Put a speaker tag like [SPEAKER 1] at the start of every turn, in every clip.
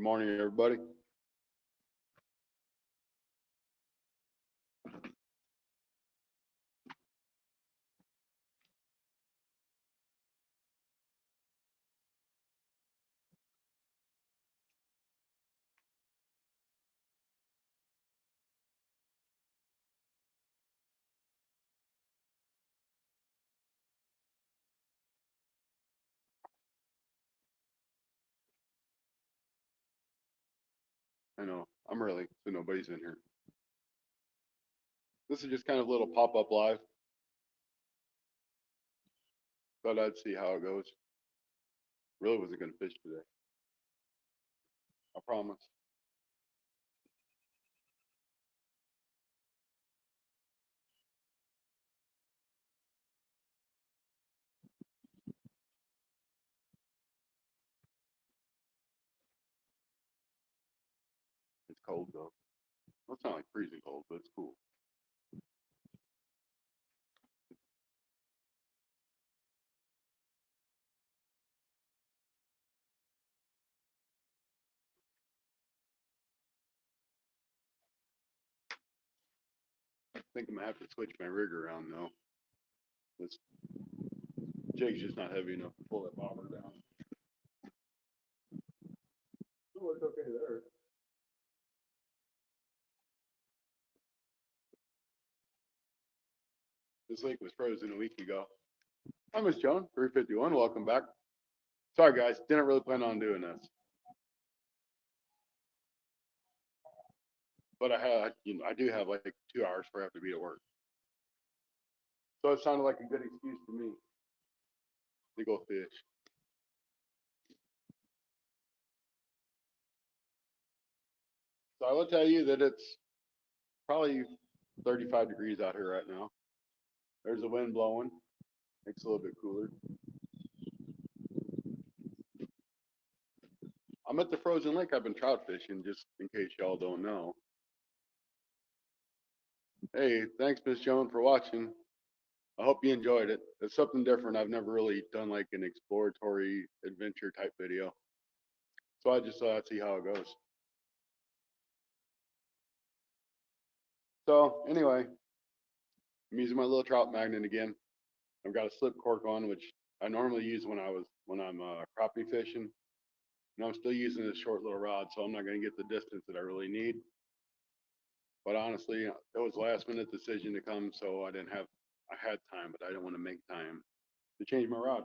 [SPEAKER 1] Good morning, everybody. I know I'm early, so nobody's in here. This is just kind of a little pop-up live. Thought I'd see how it goes. Really wasn't gonna fish today. I promise. It's cold though. Well, it's not like freezing cold, but it's cool. I think I'm gonna have to switch my rig around though. This jig's just not heavy enough to pull that bobber down. Oh, it's okay there. This lake was frozen a week ago. Hi, Miss Joan, 351. Welcome back. Sorry, guys. Didn't really plan on doing this, but I do have like 2 hours before I have to be at work. So it sounded like a good excuse to me to go fish. So I will tell you that it's probably 35 degrees out here right now. There's a wind blowing, makes it a little bit cooler. I'm at the frozen lake. I've been trout fishing, just in case y'all don't know. Hey, thanks, Miss Joan, for watching. I hope you enjoyed it. It's something different. I've never really done like an exploratory adventure type video. So I just thought I'd see how it goes. So anyway, I'm using my little trout magnet again. I've got a slip cork on, which I normally use when I'm crappie fishing. And I'm still using this short little rod, so I'm not going to get the distance that I really need. But honestly, it was a last minute decision to come, so I had time, but I didn't want to make time to change my rod.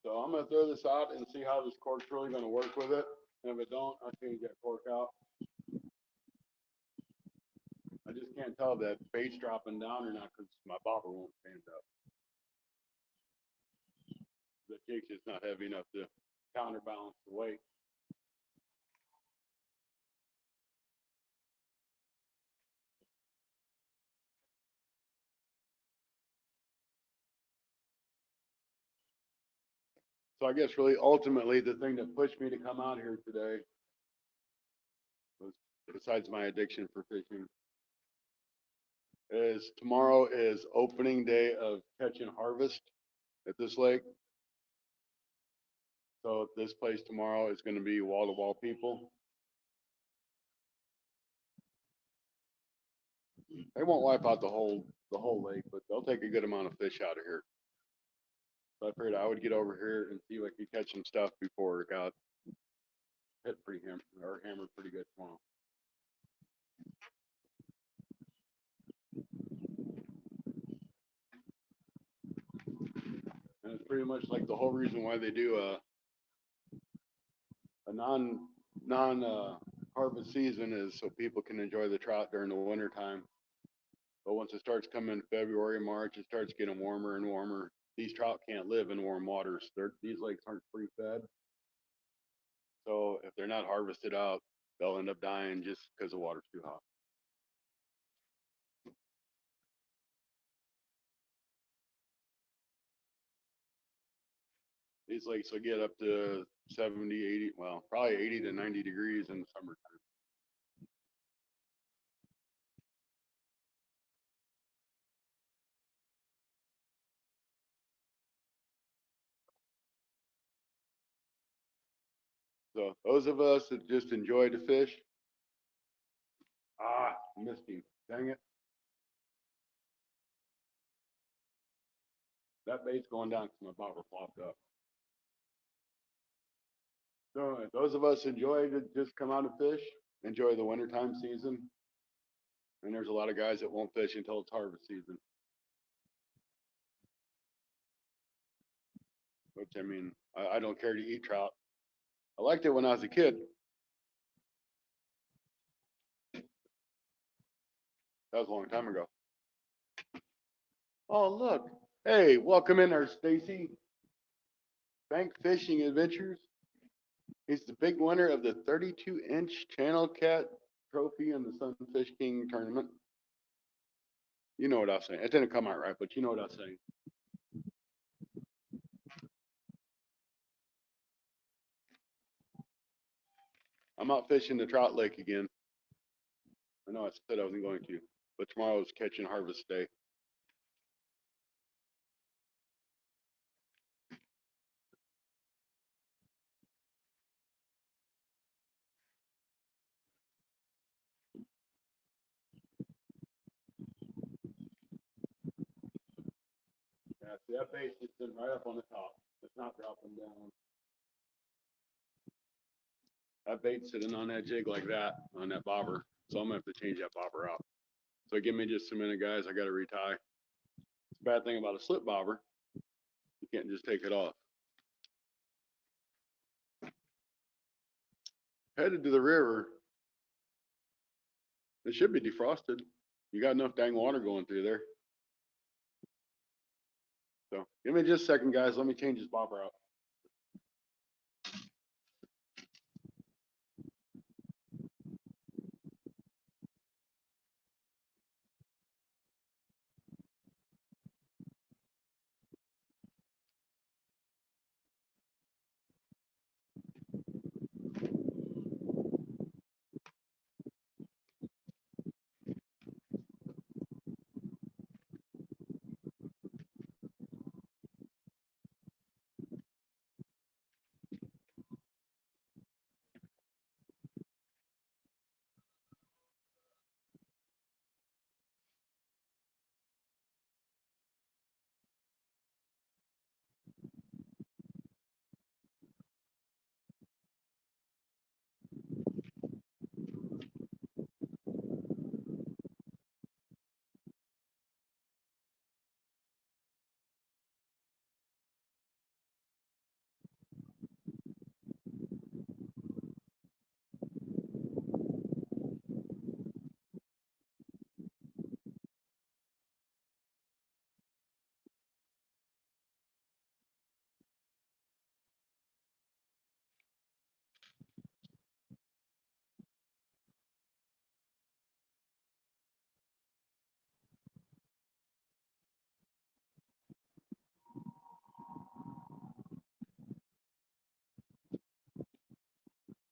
[SPEAKER 1] So I'm gonna throw this out and see how this cork's really gonna work with it. And if it don't, I'll change that cork out. I just can't tell if that bait's dropping down or not because my bobber won't stand up. The jig's just not heavy enough to counterbalance the weight. So I guess really ultimately the thing that pushed me to come out here today was, besides my addiction for fishing, is tomorrow is opening day of catch and harvest at this lake. So this place tomorrow is going to be wall to wall people. They won't wipe out the whole lake, but they'll take a good amount of fish out of here. So I figured I would get over here and see if I could catch some stuff before it got hit pretty hammered pretty good tomorrow. And it's pretty much like the whole reason why they do a non harvest season is so people can enjoy the trout during the winter time. But once it starts coming February, March, it starts getting warmer and warmer. These trout can't live in warm waters. These lakes aren't free fed. So if they're not harvested out, they'll end up dying just because the water's too hot. These lakes will get up to 70, 80, well, probably 80 to 90 degrees in the summertime. So those of us that just enjoy to fish, missed him. Dang it. That bait's going down because my bobber flopped up. So those of us enjoy to just come out and fish, enjoy the wintertime season. And there's a lot of guys that won't fish until it's harvest season. Which, I mean, I don't care to eat trout. I liked it when I was a kid. That was a long time ago. Oh, look. Hey, welcome in there, Stacy. Bank Fishing Adventures. He's the big winner of the 32-inch Channel Cat Trophy in the Sunfish King tournament. You know what I was saying. It didn't come out right, but you know what I was saying. I'm out fishing the trout lake again. I know I said I wasn't going to, but tomorrow is catch and harvest day. Yeah, see, that bait's just sitting right up on the top. It's not dropping down. That bait's sitting on that jig like that, on that bobber. So I'm gonna have to change that bobber out. So give me just a minute, guys. I gotta retie. The bad thing about a slip bobber, you can't just take it off. Headed to the river. It should be defrosted. You got enough dang water going through there. So give me just a second, guys. Let me change this bobber out.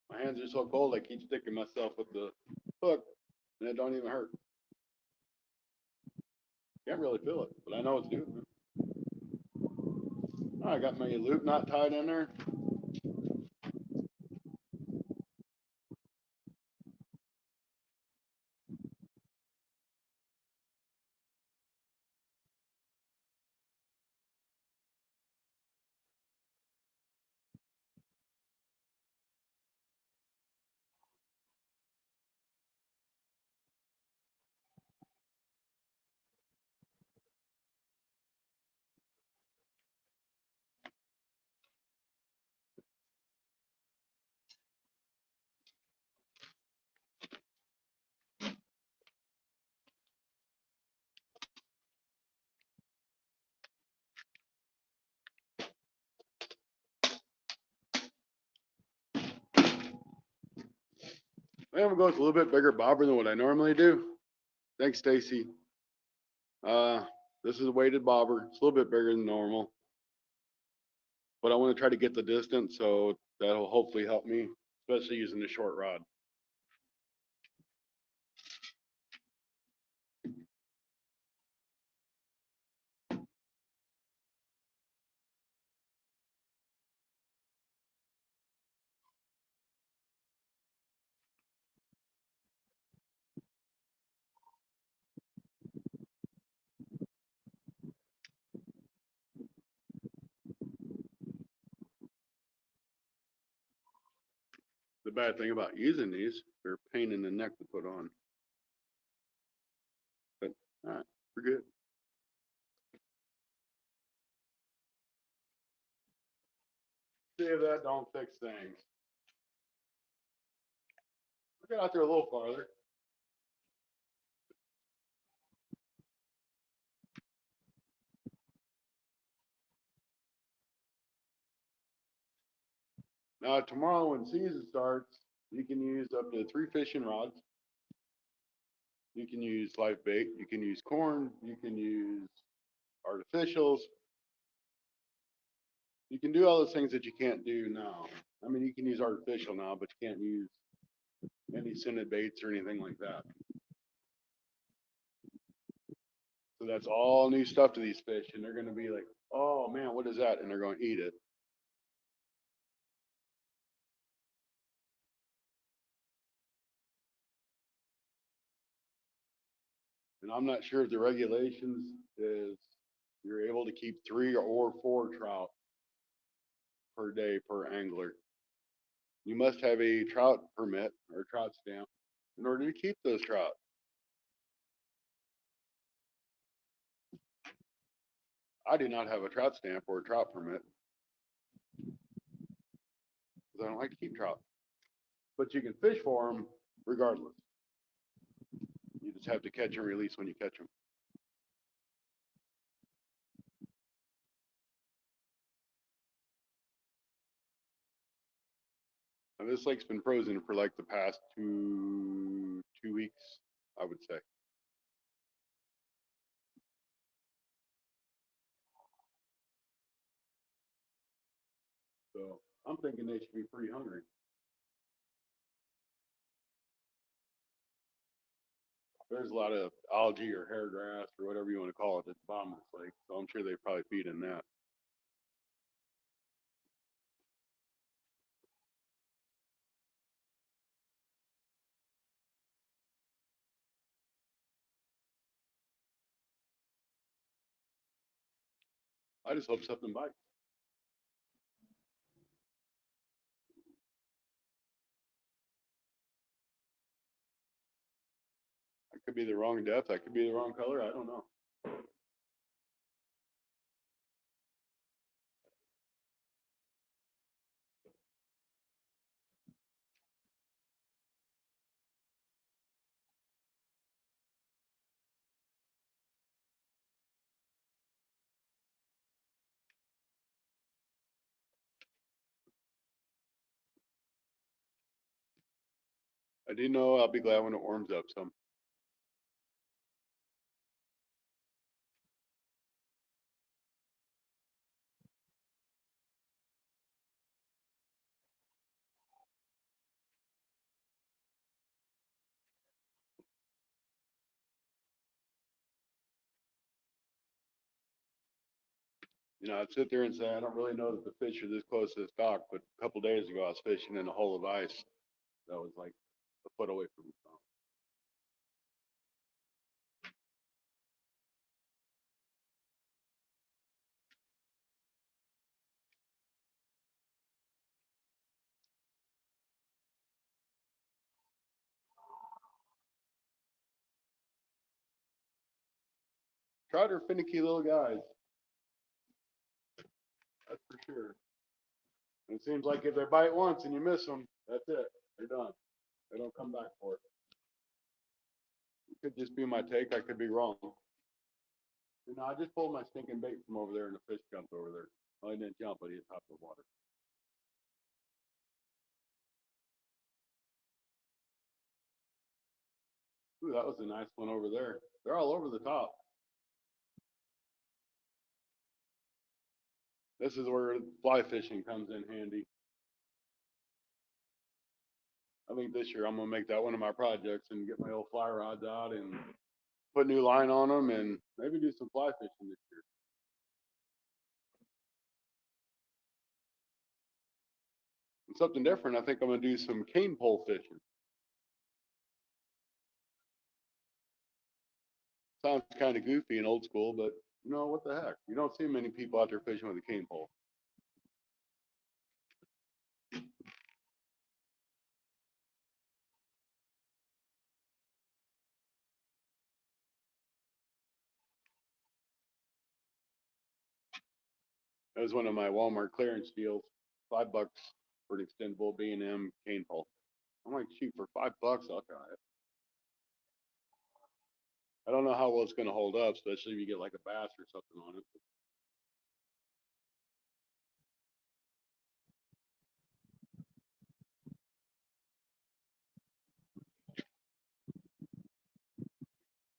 [SPEAKER 1] My hands are so cold, I keep sticking myself with the hook, and it don't even hurt. Can't really feel it, but I know it's doing it. Oh, I got my loop knot tied in there. I'm gonna go with a little bit bigger bobber than what I normally do. Thanks, Stacy. This is a weighted bobber. It's a little bit bigger than normal, but I want to try to get the distance, so that'll hopefully help me, especially using the short rod. The bad thing about using these, they're a pain in the neck to put on. But all right, we're good. See if that don't fix things. Get out there a little farther. Now tomorrow when season starts, you can use up to 3 fishing rods. You can use live bait. You can use corn. You can use artificials. You can do all those things that you can't do now. I mean, you can use artificial now, but you can't use any scented baits or anything like that. So that's all new stuff to these fish, and they're going to be like, "Oh man, what is that?" And they're going to eat it. And I'm not sure if the regulations is you're able to keep 3 or 4 trout per day per angler. You must have a trout permit or trout stamp in order to keep those trout. I do not have a trout stamp or a trout permit because I don't like to keep trout. But you can fish for them regardless. You just have to catch and release when you catch them. And this lake's been frozen for like the past two weeks, I would say. So I'm thinking they should be pretty hungry. There's a lot of algae or hair grass or whatever you want to call it at the bottom of this lake. So I'm sure they probably feed in that. I just hope something bites. I could be the wrong depth. I could be the wrong color. I don't know. I do know I'll be glad when it warms up some. You know, I'd sit there and say, I don't really know that the fish are this close to this dock, but a couple days ago I was fishing in a hole of ice that was like a foot away from the dock. Trout are finicky little guys, that's for sure. And it seems like if they bite once and you miss them, that's it. They're done. They don't come back for it. It could just be my take. I could be wrong. You know, I just pulled my stinking bait from over there and the fish jumped over there. Well, he didn't jump, but he hit top of the water. Ooh, that was a nice one over there. They're all over the top. This is where fly fishing comes in handy. I think this year I'm gonna make that one of my projects and get my old fly rods out and put new line on them and maybe do some fly fishing this year. And something different, I think I'm gonna do some cane pole fishing. Sounds kind of goofy and old school, but you know what the heck? You don't see many people out there fishing with a cane pole. That was one of my Walmart clearance deals. $5 for an extendable B&M cane pole. I'm like, shoot, for $5, I'll try it. I don't know how well it's going to hold up, especially if you get like a bass or something on it.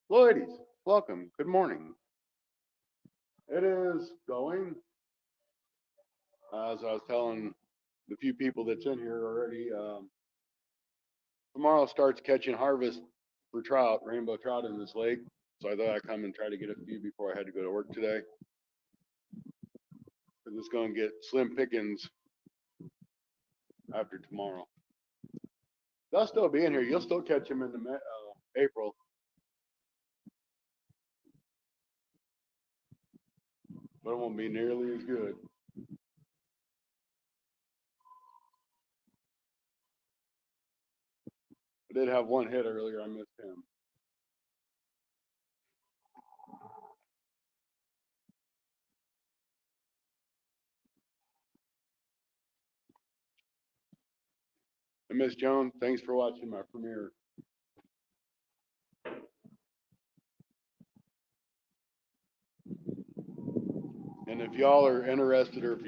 [SPEAKER 1] Ladies, welcome. Good morning. It is going. As I was telling the few people that's in here already, tomorrow starts catching harvest for trout, rainbow trout in this lake. So I thought I'd come and try to get a few before I had to go to work today. Because it's going to get slim pickings after tomorrow. They'll still be in here. You'll still catch them in the April. But it won't be nearly as good. I did have one hit earlier. I missed him. And Miss Joan, thanks for watching my premiere. And if y'all are interested, or if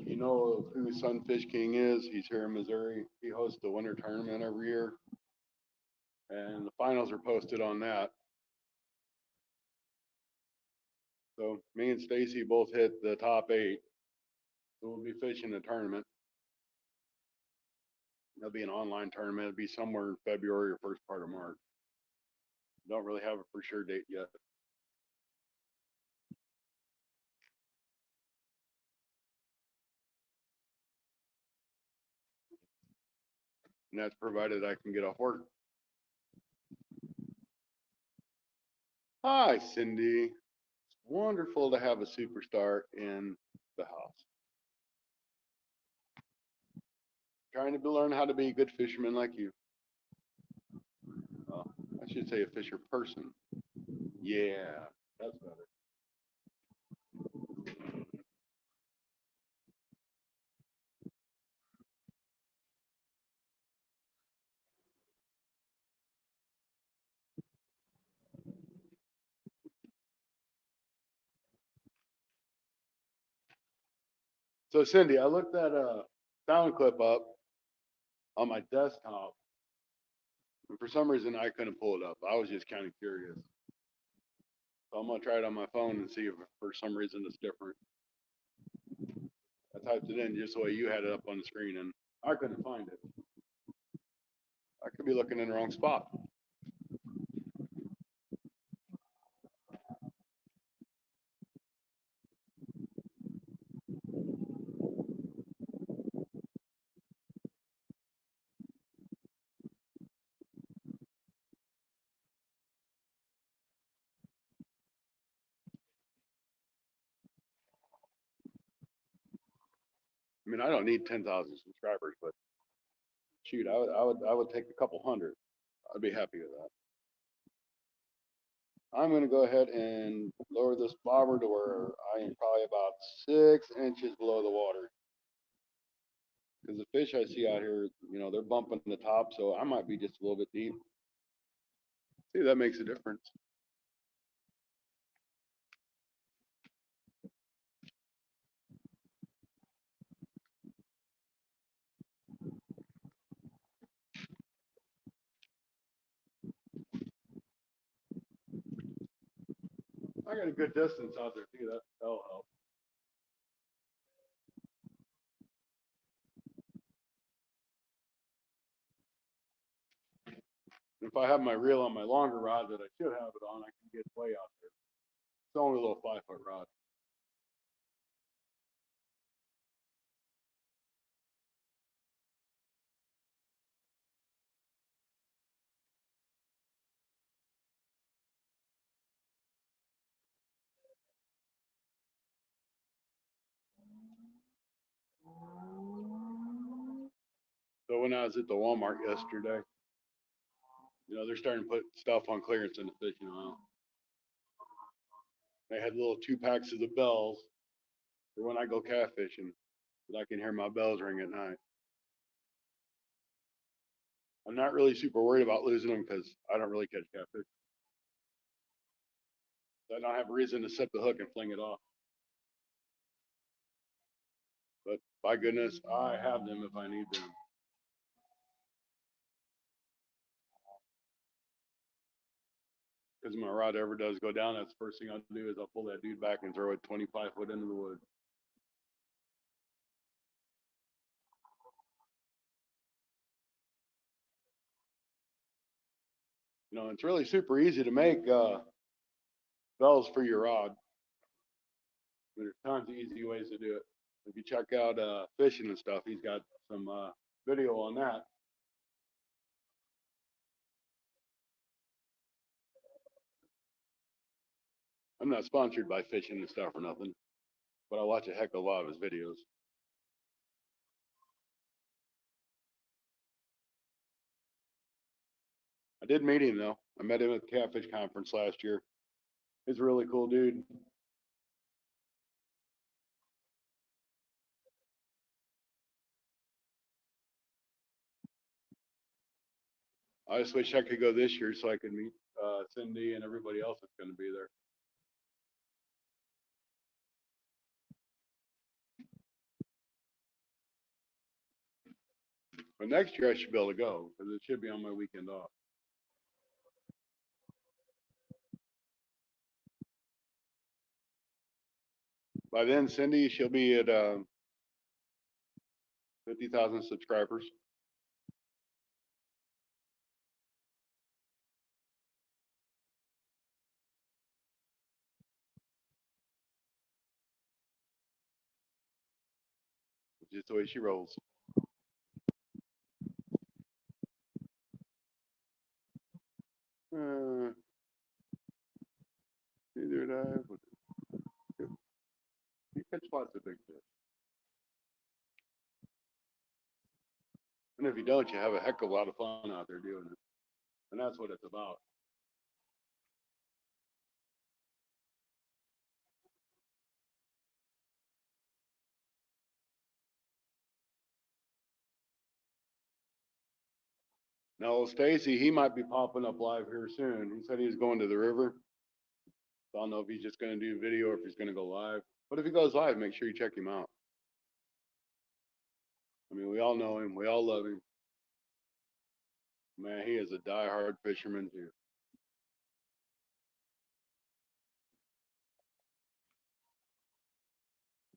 [SPEAKER 1] you know who Sunfish King is, he's here in Missouri. He hosts the winter tournament every year, and the finals are posted on that. So me and Stacy both hit the top 8. So we'll be fishing the tournament. It'll be an online tournament. It'll be somewhere in February or first part of March. Don't really have a for sure date yet. And that's provided I can get off work. Hi, Cindy. It's wonderful to have a superstar in the house. Trying to learn how to be a good fisherman like you. Well, I should say a fisher person. Yeah, that's better. So Cindy, I looked that sound clip up on my desktop, and for some reason I couldn't pull it up. I was just kind of curious. So I'm gonna try it on my phone and see if for some reason it's different. I typed it in just the way you had it up on the screen, and I couldn't find it. I could be looking in the wrong spot. I mean, I don't need 10,000 subscribers, but shoot, I would take a couple hundred. I'd be happy with that. I'm going to go ahead and lower this bobber to where I am probably about 6 inches below the water. Because the fish I see out here, they're bumping the top, so I might be just a little bit deep. See, that makes a difference. I got a good distance out there too. That'll help. If I have my reel on my longer rod that I should have it on, I can get way out there. It's only a little 5-foot rod. So when I was at the Walmart yesterday, they're starting to put stuff on clearance in the fishing aisle. They had little 2 packs of the bells, for when I go catfishing, that I can hear my bells ring at night. I'm not really super worried about losing them because I don't really catch catfish. So I don't have a reason to set the hook and fling it off. But by goodness, I have them if I need them. Because my rod ever does go down, that's the first thing I'll do is I'll pull that dude back and throw it 25 foot into the woods. You know, it's really super easy to make bells for your rod. There's tons of easy ways to do it. If you check out fishing and stuff, he's got some video on that. I'm not sponsored by fishing and stuff or nothing, but I watch a heck of a lot of his videos. I did meet him though. I met him at the Catfish Conference last year. He's a really cool dude. I just wish I could go this year so I could meet Cindy and everybody else that's going to be there. But next year I should be able to go because it should be on my weekend off. By then, Cindy, she'll be at 50,000 subscribers. Just the way she rolls. Neither did I. You catch lots of big fish. And if you don't, you have a heck of a lot of fun out there doing it. And that's what it's about. Now, Stacy, he might be popping up live here soon. He said he was going to the river. So I don't know if he's just going to do video or if he's going to go live. But if he goes live, make sure you check him out. I mean, we all know him. We all love him. Man, he is a die-hard fisherman too.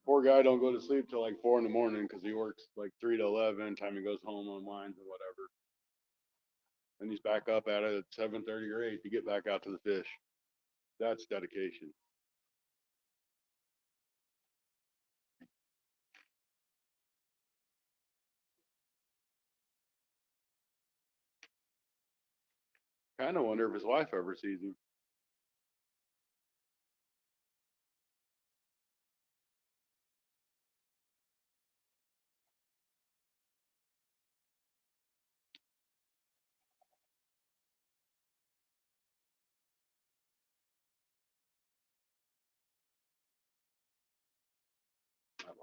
[SPEAKER 1] Poor guy don't go to sleep till like 4 in the morning because he works like 3 to 11. Time he goes home unwinds or whatever. And he's back up at it at 7:30 or 8 to get back out to the fish. That's dedication. Kind of wonder if his wife ever sees him.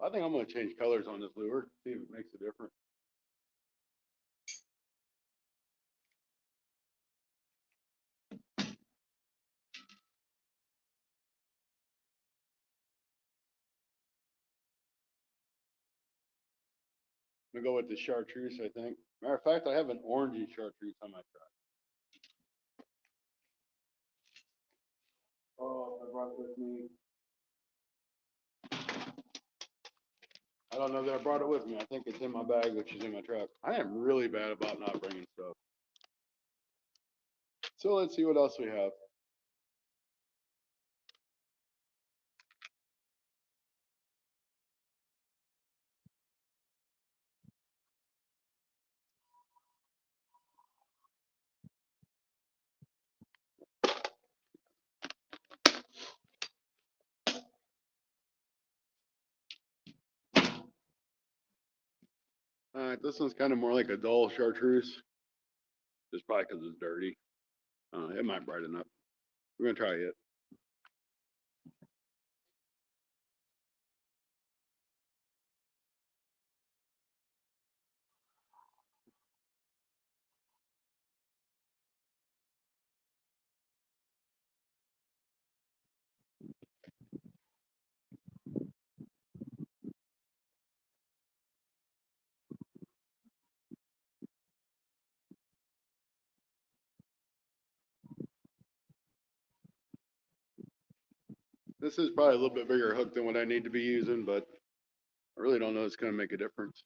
[SPEAKER 1] I think I'm going to change colors on this lure, see if it makes a difference. I'm going to go with the chartreuse, I think. Matter of fact, I have an orangey chartreuse on my truck. Oh, I brought it with me. I don't know that I brought it with me. I think it's in my bag, which is in my truck. I am really bad about not bringing stuff. So let's see what else we have. All right, this one's kind of more like a dull chartreuse. Just probably because it's dirty. It might brighten up. We're gonna try it. This is probably a little bit bigger hook than what I need to be using, but I really don't know it's going to make a difference.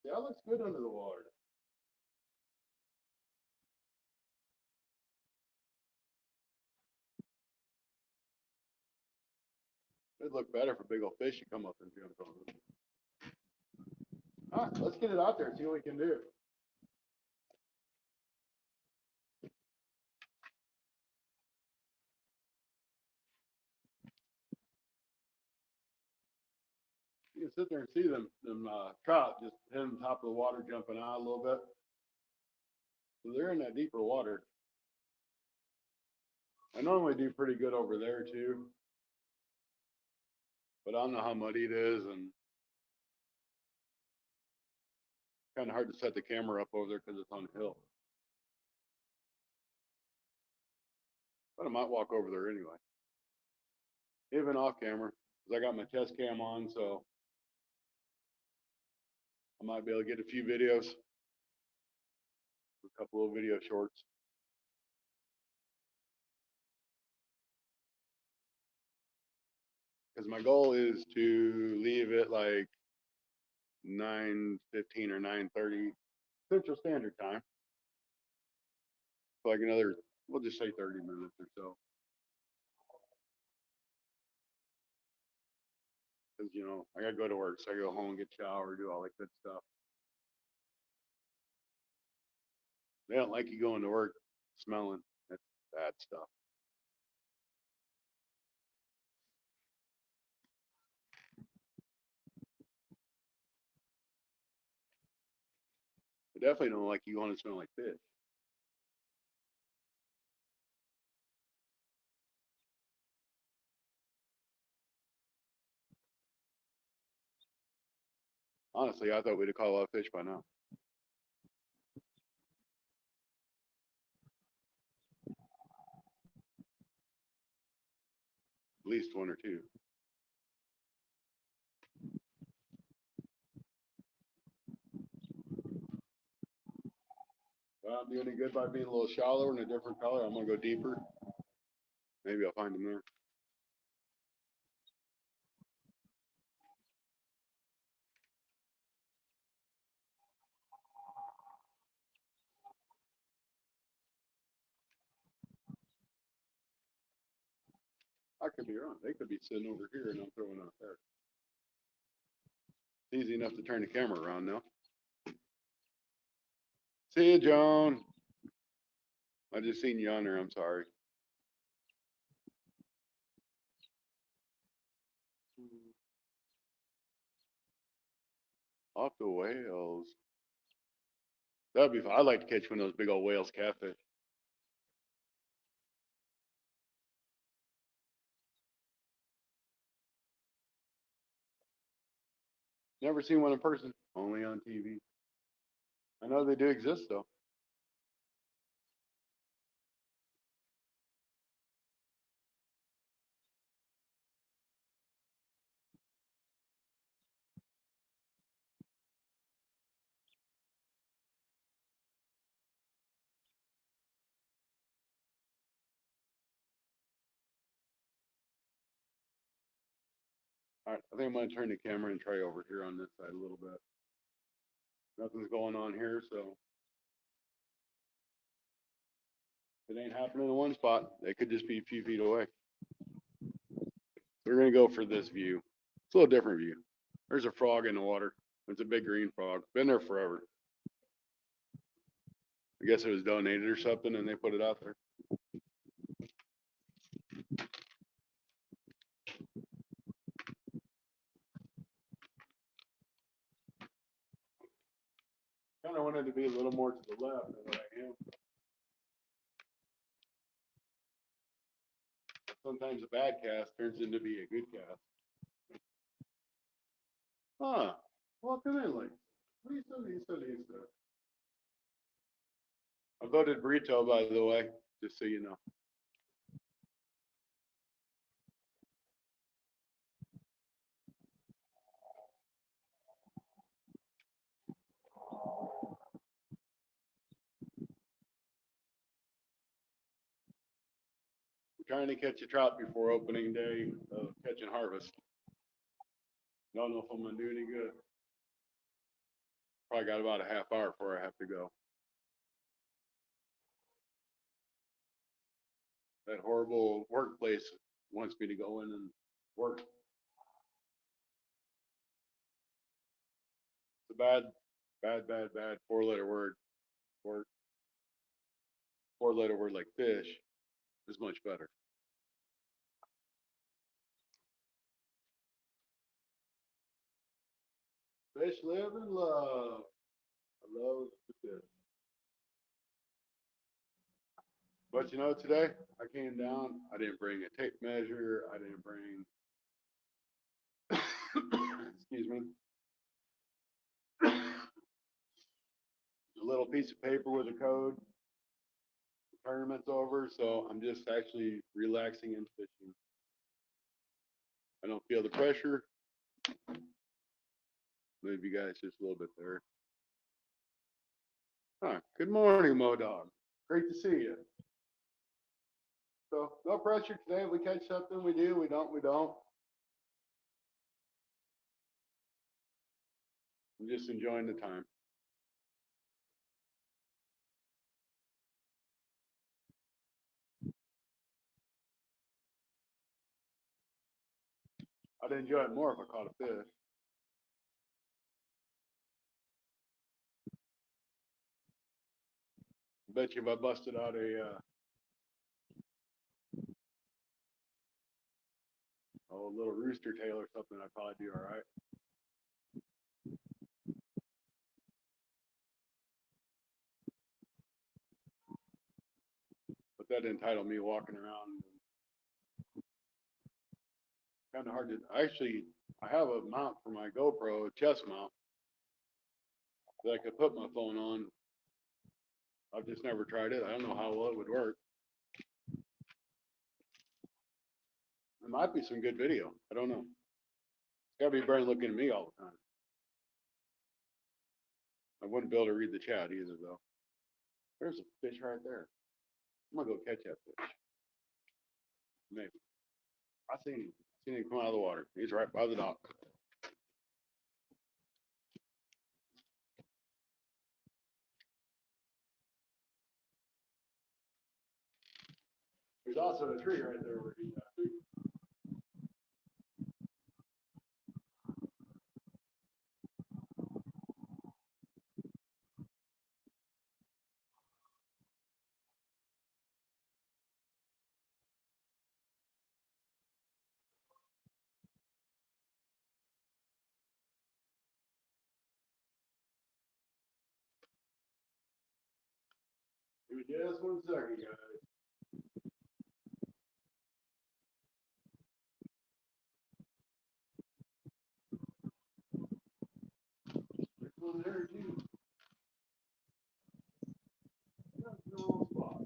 [SPEAKER 1] That looks good under the water. It'd look better if a big old fish should come up and jump on it. All right, let's get it out there and see what we can do. You can sit there and see them trout just hitting the top of the water, jumping out a little bit. So they're in that deeper water. I normally do pretty good over there too, but I don't know how muddy it is, and kind of hard to set the camera up over there because it's on a hill. But I might walk over there anyway, even off camera, because I got my chest cam on, so I might be able to get a few videos, a couple of video shorts. Because my goal is to leave it like 9:15 or 9:30 Central Standard Time. So like another, we'll just say 30 minutes or so. Because, you know, I got to go to work. So I go home, get showered, do all that good stuff. They don't like you going to work smelling. That's bad stuff. They definitely don't like you going to smell like fish. Honestly, I thought we'd have caught a lot of fish by now. At least one or two. Well, I'm doing it good by being a little shallower and a different color. I'm going to go deeper. Maybe I'll find them there. I could be wrong. They could be sitting over here and I'm throwing out there. It's easy enough to turn the camera around now. See you, Joan. I just seen you on there. I'm sorry. Off the whales. That'd be fun. I'd like to catch one of those big old whales catfish. Never seen one in person, only on TV. I know they do exist though. All right, I think I'm gonna turn the camera and try over here on this side a little bit. Nothing's going on here, so if it ain't happening in one spot, they could just be a few feet away. We're gonna go for this view. It's a little different view. There's a frog in the water. It's a big green frog. Been there forever. I guess it was donated or something and they put it out there. Kind of wanted to be a little more to the left than what I am. Sometimes a bad cast turns into be a good cast. Huh. Welcome in, like. Lisa. I voted burrito, by the way, just so you know. Trying to catch a trout before opening day of catch and harvest. Don't know if I'm gonna do any good. Probably got about a half hour before I have to go. That horrible workplace wants me to go in and work. It's a bad 4-letter word. Work. 4-letter word like fish is much better. Fish live and love. I love the fish. But you know, today I came down. I didn't bring a tape measure. I didn't bring, excuse me, a little piece of paper with a code. The tournament's over, so I'm just actually relaxing and fishing. I don't feel the pressure. Maybe you guys just a little bit there. Huh. Good morning, Mo Dog. Great to see you. So no pressure today. If we catch something, we do. We don't, we don't. I'm just enjoying the time. I'd enjoy it more if I caught a fish. Bet you if I busted out a little rooster tail or something, I'd probably do all right. But that entitled me walking around. Kind of hard to actually. I have a mount for my GoPro, a chest mount that I could put my phone on. I've just never tried it. I don't know how well it would work. There might be some good video. I don't know. It's gotta be Brent looking at me all the time. I wouldn't be able to read the chat either, though. There's a fish right there. I'm gonna go catch that fish. Maybe. I seen him. Seen him come out of the water. He's right by the dock. There's also a tree right there where he's at too. Give me just 1 second, guys. There's one there too. That's the wrong spot.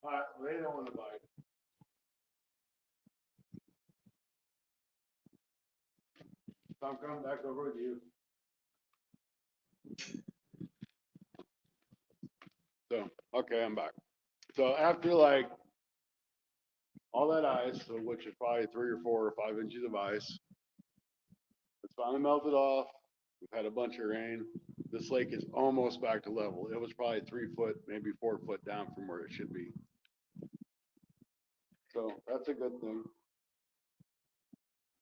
[SPEAKER 1] All right, well, they don't want to bite. So I'm coming back over with you. So, okay, I'm back. So after like all that ice, so which is probably 3 or 4 or 5 inches of ice, it's finally melted off. We've had a bunch of rain. This lake is almost back to level. It was probably 3 foot, maybe 4 foot down from where it should be. So that's a good thing.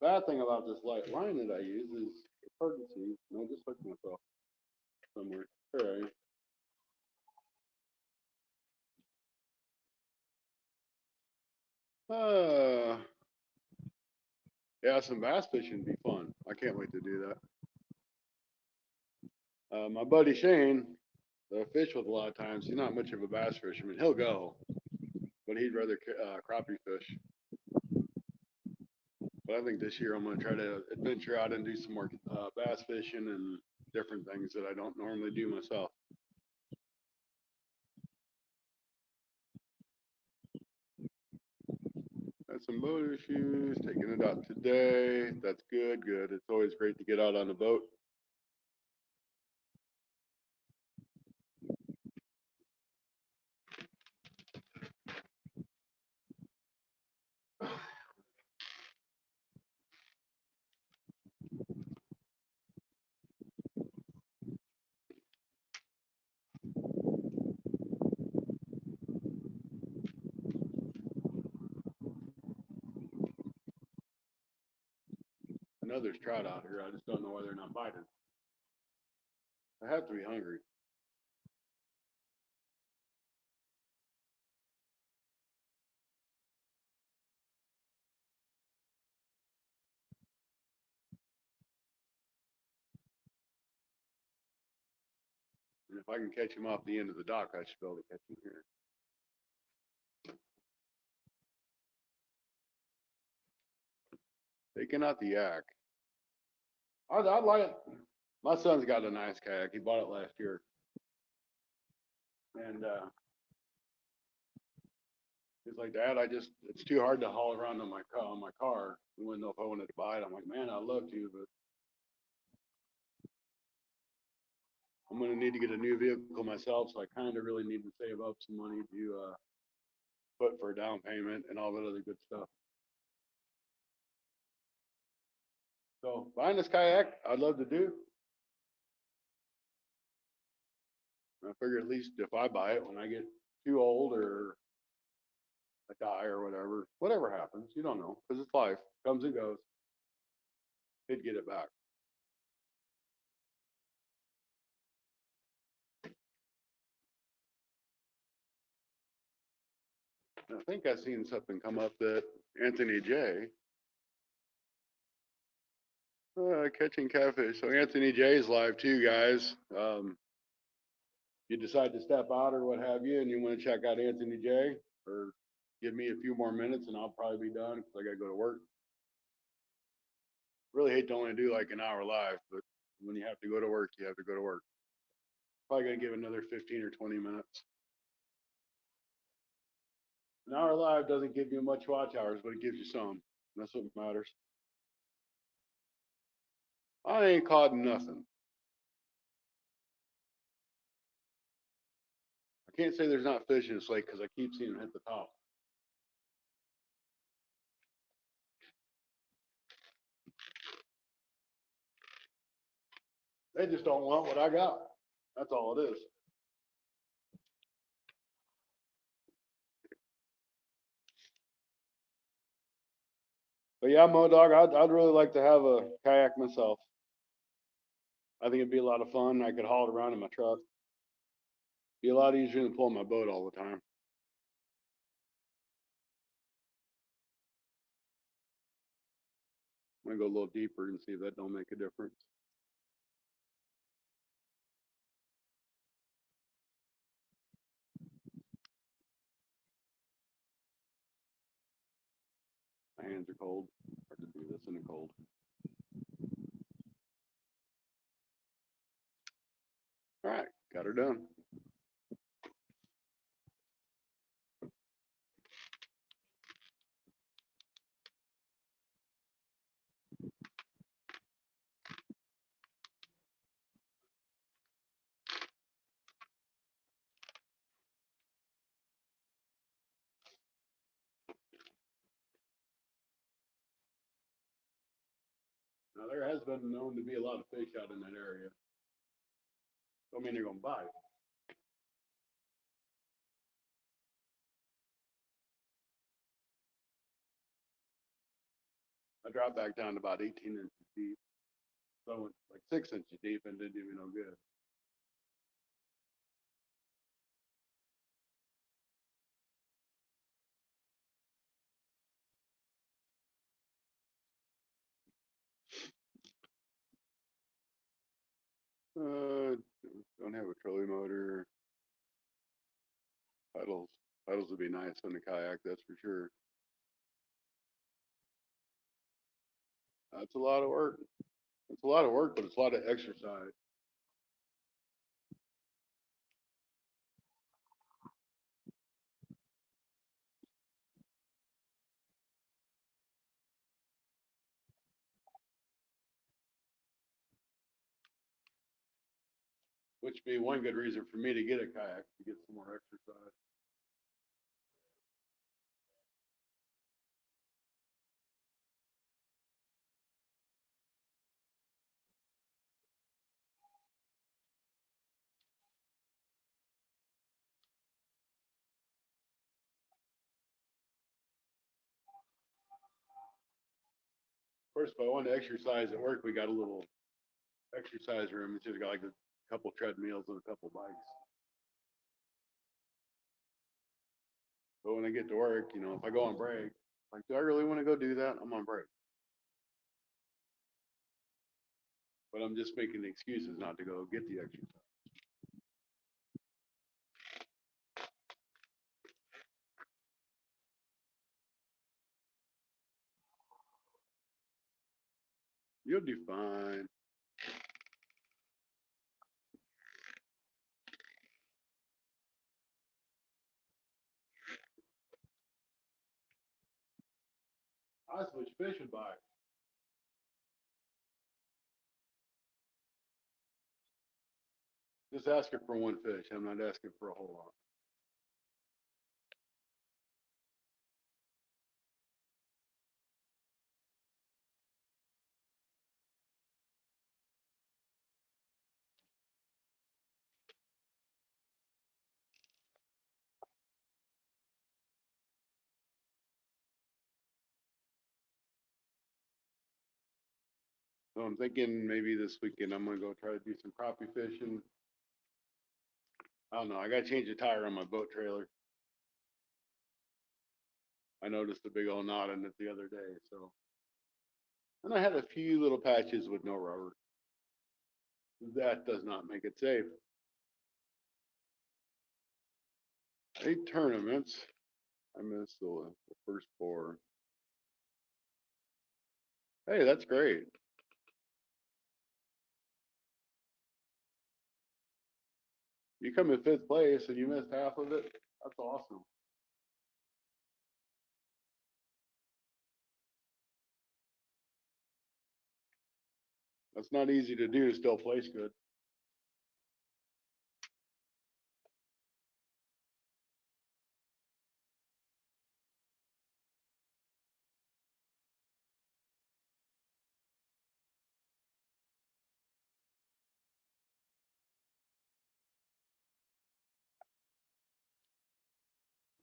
[SPEAKER 1] Bad thing about this light line that I use is it's hard to see. And I just hooked myself somewhere. There I am. Yeah, some bass fishing would be fun. I can't wait to do that. My buddy Shane, fish with a lot of times. He's not much of a bass fisherman. He'll go, but he'd rather crappie fish. But I think this year I'm going to try to adventure out and do some more bass fishing and different things that I don't normally do myself. Got some boat issues, taking it out today. That's good, good. It's always great to get out on a boat. I know there's trout out here. I just don't know why they're not biting. I have to be hungry. And if I can catch him off the end of the dock, I should be able to catch him here. Taking out the yak. I'd like it. My son's got a nice kayak. He bought it last year. And he's like, Dad, it's too hard to haul around on my car. He wouldn't know if I wanted to buy it. I'm like, man, I'd love to, but I'm going to need to get a new vehicle myself. So I kind of really need to save up some money to put for a down payment and all that other good stuff. So buying this kayak, I'd love to do. I figure at least if I buy it when I get too old or I die or whatever happens, you don't know, because it's life, comes and goes. He'd get it back. And I think I've seen something come up that Anthony J. Catching catfish. So Anthony J is live too, guys. You decide to step out or what have you, and you want to check out Anthony J, or give me a few more minutes and I'll probably be done because I got to go to work. Really hate to only do like an hour live, but when you have to go to work, you have to go to work. Probably gonna give another 15 or 20 minutes. An hour live doesn't give you much watch hours, but it gives you some. That's what matters. I ain't caught nothing. I can't say there's not fish in this lake because I keep seeing them hit the top. They just don't want what I got. That's all it is. But yeah, Mo Dog, I'd really like to have a kayak myself. I think it'd be a lot of fun. I could haul it around in my truck. Be a lot easier than pulling my boat all the time. I'm gonna go a little deeper and see if that don't make a difference. My hands are cold. Hard to do this in the cold. All right, got her done. Now there has been known to be a lot of fish out in that area. Don't mean they're gonna bite. I dropped back down to about 18 inches deep. So it's like 6 inches deep and didn't do me no good. Uh, Don't have a trolling motor. Pedals. Pedals would be nice on the kayak, that's for sure. That's a lot of work. It's a lot of work, but it's a lot of exercise. Which would be one good reason for me to get a kayak, to get some more exercise. Of course, if I want to exercise at work, we got a little exercise room. It's just got like a couple treadmills and a couple bikes. But when I get to work, if I go on break, like, do I really want to go do that? I'm on break. But I'm just making excuses not to go get the exercise. You'll do fine. I switch fishing by. Just asking for one fish. I'm not asking for a whole lot. So I'm thinking maybe this weekend I'm gonna go try to do some crappie fishing. I don't know. I gotta change the tire on my boat trailer. I noticed a big old knot in it the other day. So, and I had a few little patches with no rubber. That does not make it safe. 8 tournaments. I missed the first 4. Hey, that's great. You come in 5th place and you missed half of it. That's awesome. That's not easy to do. Still place good.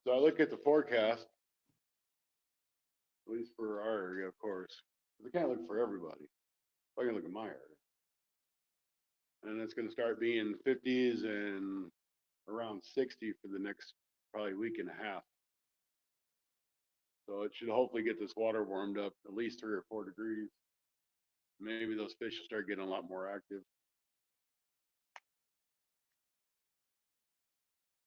[SPEAKER 1] So I look at the forecast, at least for our area, of course. I can't look for everybody. I can look at my area. And it's going to start being 50s and around 60 for the next probably week and a half. So it should hopefully get this water warmed up at least 3 or 4 degrees. Maybe those fish will start getting a lot more active.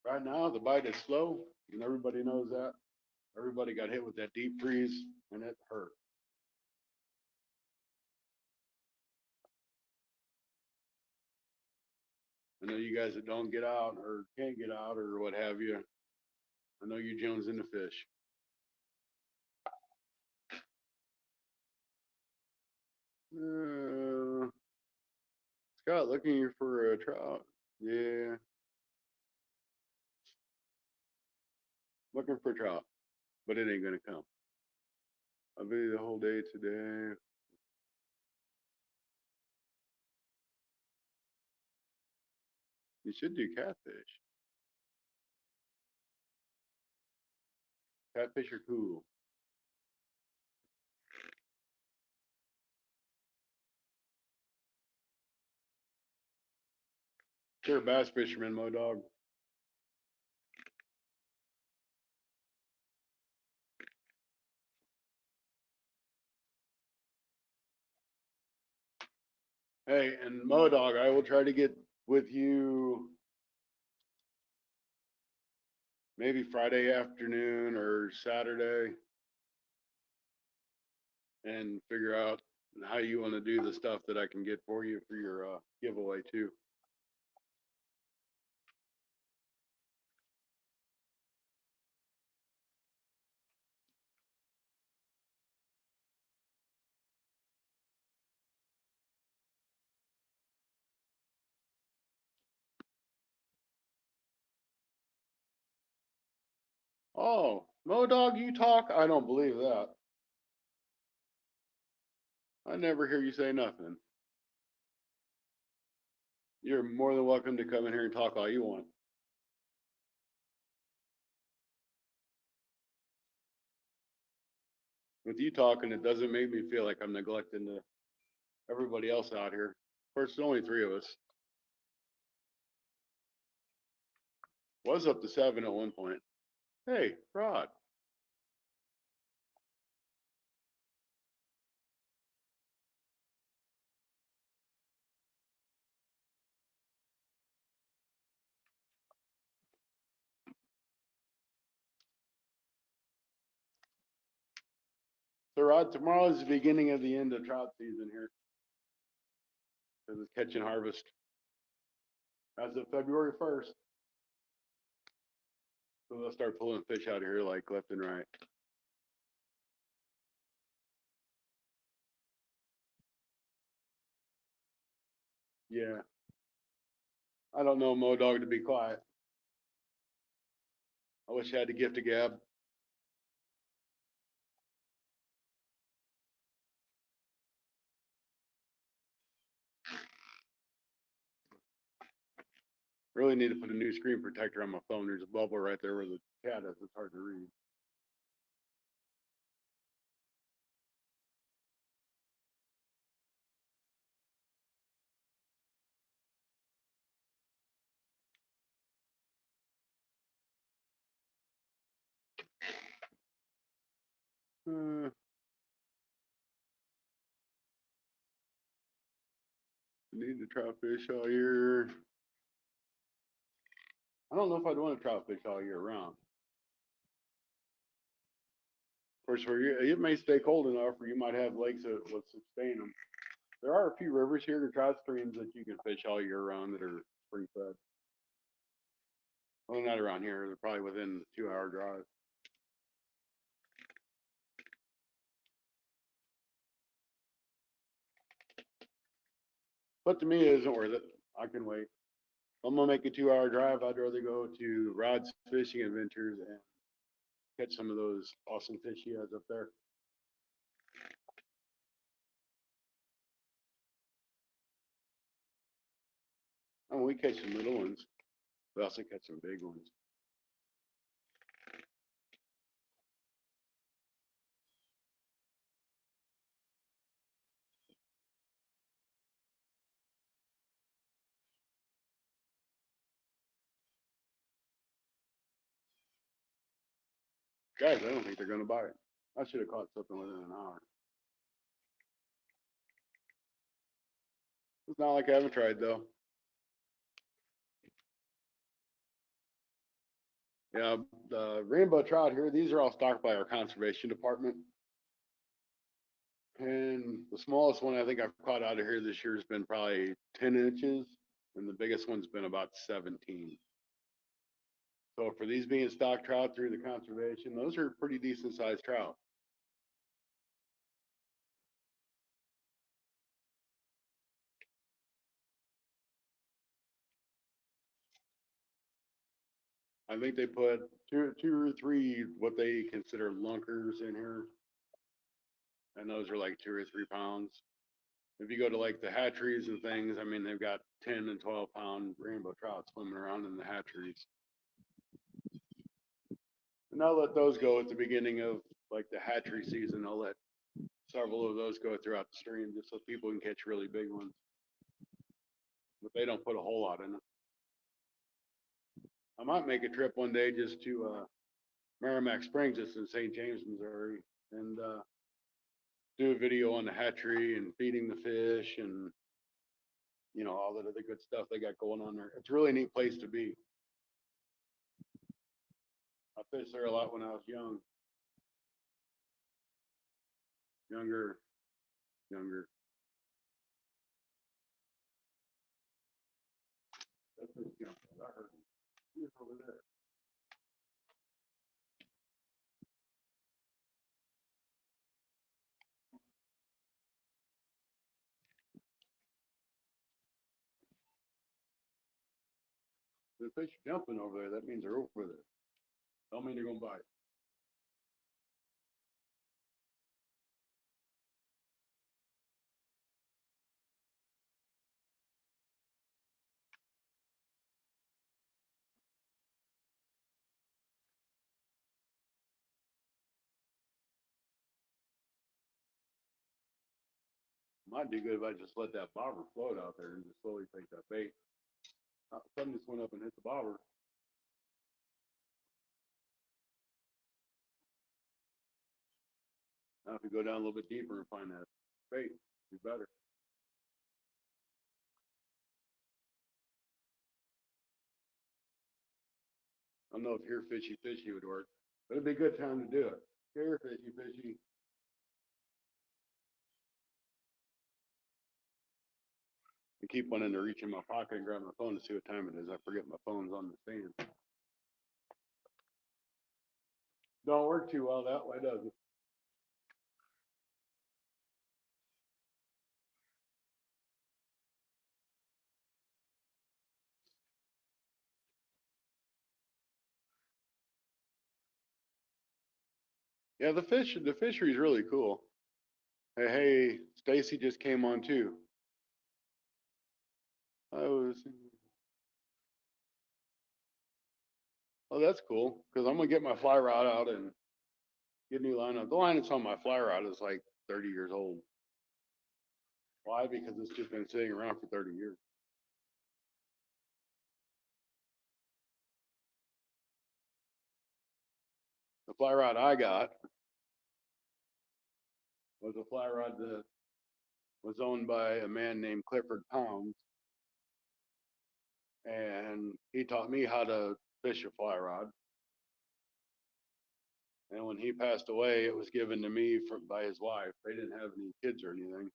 [SPEAKER 1] Right now, the bite is slow, and everybody knows that. Everybody got hit with that deep freeze, and it hurt. I know you guys that don't get out or can't get out or what have you. I know you Jones in the fish. Scott, looking for a trout. Yeah, looking for trout, but it ain't gonna come. I'll be the whole day today. You should do catfish. Catfish are cool. You're a bass fisherman, Mo Dog. Hey, and Mo Dog, I will try to get with you maybe Friday afternoon or Saturday and figure out how you want to do the stuff that I can get for you for your giveaway too. Oh, Mo Dog, you talk? I don't believe that. I never hear you say nothing. You're more than welcome to come in here and talk all you want. With you talking, it doesn't make me feel like I'm neglecting everybody else out here. Of course, there's only three of us. Was up to seven at one point. Hey, Rod. So, Rod, tomorrow is the beginning of the end of trout season here. Because it's catch and harvest. As of February 1st. So they'll start pulling fish out of here like left and right. Yeah. I don't know Mo Dog to be quiet. I wish I had the gift of gab. Really need to put a new screen protector on my phone. There's a bubble right there where the cat is. It's hard to read. Uh, need to trout fish all year. I don't know if I'd want to trout fish all year round. Of course, for you, it may stay cold enough, or you might have lakes that will sustain them. There are a few rivers here, the trout streams that you can fish all year round that are spring fed. Well, not around here. They're probably within the 2 hour drive. But to me, it isn't worth it. I can wait. If I'm gonna make a 2 hour drive, I'd rather go to Rod's Fishing Adventures and catch some of those awesome fish he has up there. I mean, we catch some little ones. We also catch some big ones. Guys, I don't think they're gonna buy it. I should have caught something within an hour. It's not like I haven't tried though. Yeah, the rainbow trout here, these are all stocked by our conservation department. And the smallest one I think I've caught out of here this year has been probably 10 inches, and the biggest one's been about 17. So for these being stock trout through the conservation, those are pretty decent sized trout. I think they put two or three what they consider lunkers in here, and those are like 2 or 3 pounds. If you go to like the hatcheries and things, I mean they've got 10 and 12 pound rainbow trout swimming around in the hatcheries. And I'll let those go at the beginning of like the hatchery season. I'll let several of those go throughout the stream just so people can catch really big ones. But they don't put a whole lot in it. I might make a trip one day just to Merrimack Springs, just in St. James, Missouri, and do a video on the hatchery and feeding the fish and you know, all that other good stuff they got going on there. It's a really neat place to be. I fished there a lot when I was younger, younger. That's what, you know, I heard him. He was over there. The fish are jumping over there. That means they're over there. Don't mean they're gonna bite. Might be good if I just let that bobber float out there and just slowly take that bait. Something just went up and hit the bobber. Now if you go down a little bit deeper and find that bait, be better. I don't know if here fishy fishy would work, but it'd be a good time to do it. Here fishy fishy. I keep wanting to reach in my pocket and grab my phone to see what time it is. I forget my phone's on the stand. Don't work too well that way, does it? Yeah, the fishery is really cool. Hey, Stacy just came on too. I was, oh, that's cool because I'm gonna get my fly rod out and get a new line up. The line that's on my fly rod is like 30 years old. Why? Because it's just been sitting around for 30 years. The fly rod I got was a fly rod that was owned by a man named Clifford Pounds, and he taught me how to fish a fly rod. And when he passed away, it was given to me by his wife. They didn't have any kids or anything.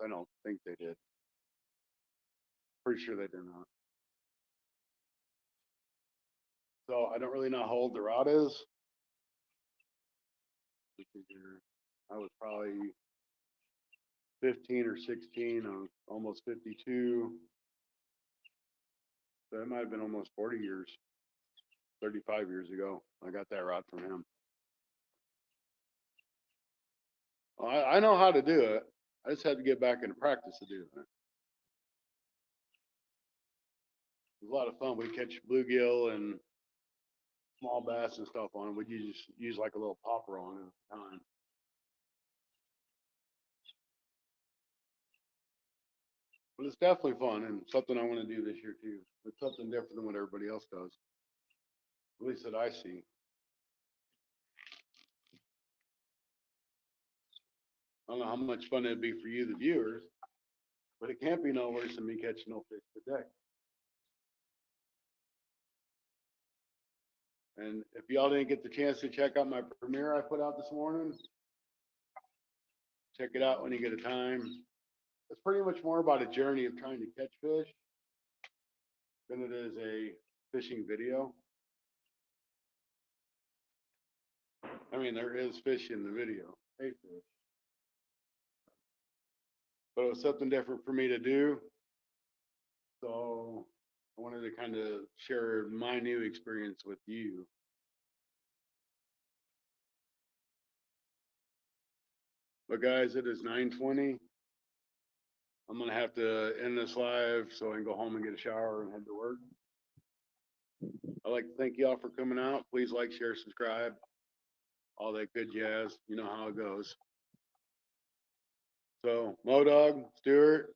[SPEAKER 1] I don't think they did. Pretty sure they did not. So I don't really know how old the rod is. I was probably 15 or 16. I was almost 52. So it might have been almost 40 years, 35 years ago. I got that rod from him. I know how to do it. I just had to get back into practice to do it. It was a lot of fun. We catch bluegill and small bass and stuff on it. We'd use like a little popper on it at the time. But it's definitely fun and something I want to do this year too. It's something different than what everybody else does, at least that I see. I don't know how much fun it'd be for you, the viewers, but it can't be no worse than me catching no fish today. And if y'all didn't get the chance to check out my premiere I put out this morning, check it out when you get a time. It's pretty much more about a journey of trying to catch fish than it is a fishing video. I mean, there is fish in the video, a fish, but it was something different for me to do. So I wanted to kind of share my new experience with you. But guys, it is 9:20. I'm gonna have to end this live so I can go home and get a shower and head to work. I'd like to thank y'all for coming out. Please like, share, subscribe, all that good jazz. You know how it goes. So, Modog, Stewart,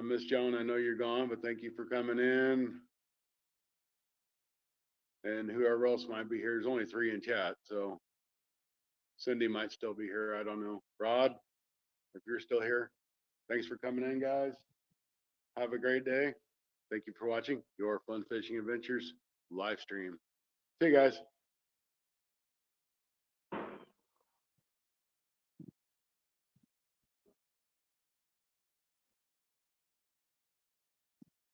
[SPEAKER 1] Miss Joan, I know you're gone, but thank you for coming in. And whoever else might be here, there's only 3 in chat, so Cindy might still be here. I don't know. Rod, If you're still here, thanks for coming in, guys. Have a great day. Thank you for watching your Fun Fishing Adventures live stream. See you guys.